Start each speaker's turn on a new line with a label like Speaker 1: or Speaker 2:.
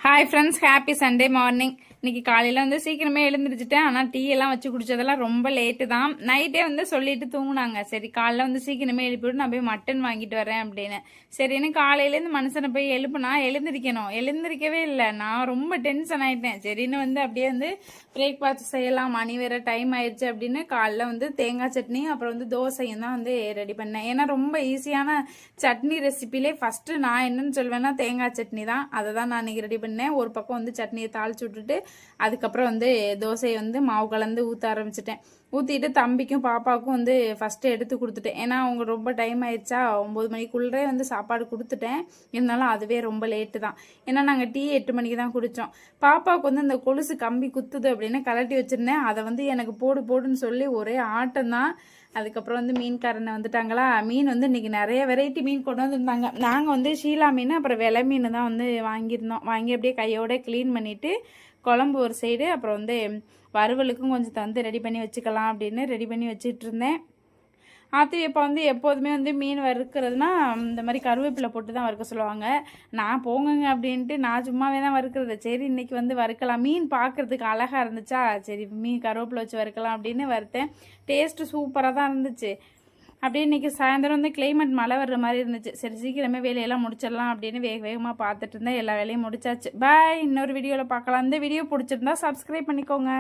Speaker 1: Hi friends, happy Sunday morning. இன்னைக்கு காலையில் வந்து சீக்கிரமே எழுந்திரிச்சிட்டேன். ஆனால் டீ எல்லாம் வச்சு குடிச்சதெல்லாம் ரொம்ப லேட்டு தான். நைட்டே வந்து சொல்லிட்டு தூங்குனாங்க. சரி காலைல வந்து சீக்கிரமே எழுப்பிவிட்டு நான் போய் மட்டன் வாங்கிட்டு வரேன் அப்படின்னு. சரின்னு காலையிலேருந்து மனுஷனை போய் எழுப்புனா எழுந்திரிக்கணும். எழுந்திரிக்கவே இல்லை. நான் ரொம்ப டென்ஷன் ஆயிட்டேன். சரின்னு வந்து அப்படியே வந்து பிரேக்ஃபாஸ்ட் செய்யலாம், மணி வேற டைம் ஆயிடுச்சு அப்படின்னு காலைல வந்து தேங்காய் சட்னி அப்புறம் வந்து தோசையும் தான் வந்து ரெடி பண்ணேன். ஏன்னா ரொம்ப ஈஸியான சட்னி ரெசிபிலே ஃபர்ஸ்ட் நான் என்னன்னு சொல்வேன்னா தேங்காய் சட்னி தான். அதை தான் நான் இன்னைக்கு ரெடி பண்ணேன். ஒரு பக்கம் வந்து சட்னியை தாளிச்சு விட்டுட்டு அதுக்கப்புறம் வந்து தோசையை வந்து மாவு கலந்து ஊற்ற ஆரம்பிச்சிட்டேன். ஊற்றிட்டு தம்பிக்கும் பாப்பாவுக்கும் வந்து ஃபஸ்ட்டு எடுத்து கொடுத்துட்டேன். ஏன்னா அவங்க ரொம்ப டைம் ஆயிடுச்சா, 9 மணிக்குள்ளே வந்து சாப்பாடு கொடுத்துட்டேன். இருந்தாலும் அதுவே ரொம்ப லேட்டு தான். ஏன்னா நாங்கள் டீ 8 மணிக்கு தான் குடித்தோம். பாப்பாவுக்கு வந்து இந்த கொலுசு கம்பி குத்துது அப்படின்னு கலட்டி வச்சுருந்தேன். அதை வந்து எனக்கு போடுன்னு சொல்லி ஒரே ஆட்டம் தான். அதுக்கப்புறம் வந்து மீன்காரனை வந்துட்டாங்களா. மீன் வந்து இன்னைக்கு நிறைய வெரைட்டி மீன் கொண்டு வந்துருந்தாங்க. நாங்கள் வந்து ஷீலா மீன் அப்புறம் வெலை மீன் தான் வந்து வாங்கியிருந்தோம். வாங்கி அப்படியே கையோட க்ளீன் பண்ணிவிட்டு குழம்பு ஒரு சைடு, அப்புறம் வந்து வறுவலுக்கும் கொஞ்சம் தந்து ரெடி பண்ணி வச்சுக்கலாம் அப்படின்னு ரெடி பண்ணி வச்சுட்டு இருந்தேன். ஆத்தி இப்போ வந்து எப்போதுமே வந்து மீன் வறுக்கிறதுனா இந்த மாதிரி கருவேப்பிலை போட்டு தான் வறுக்க சொல்லுவாங்க. நான் போங்கங்க அப்படின்ட்டு நான் சும்மாவே தான் வறுக்கிறது. சரி இன்னைக்கு வந்து வறுக்கலாம், மீன் பார்க்குறதுக்கு அழகாக இருந்துச்சா, சரி மீன் கருவேப்பிலை வச்சு வறுக்கலாம் அப்படின்னு வறுத்தேன். டேஸ்ட்டு சூப்பராக தான் இருந்துச்சு. அப்படியே இன்றைக்கி சாயந்தரம் வந்து கிளைமேட் மழை வர்ற மாதிரி இருந்துச்சு. சரி சீக்கிரமே வேலையெல்லாம் முடிச்சிடலாம் அப்படின்னு வேகமாக பார்த்துட்டு இருந்தேன். எல்லா வேலையும் முடிச்சாச்சு. பாய், இன்னொரு வீடியோவில் பார்க்கலாம். இந்த வீடியோ பிடிச்சிருந்தா சப்ஸ்கிரைப் பண்ணிக்கோங்க.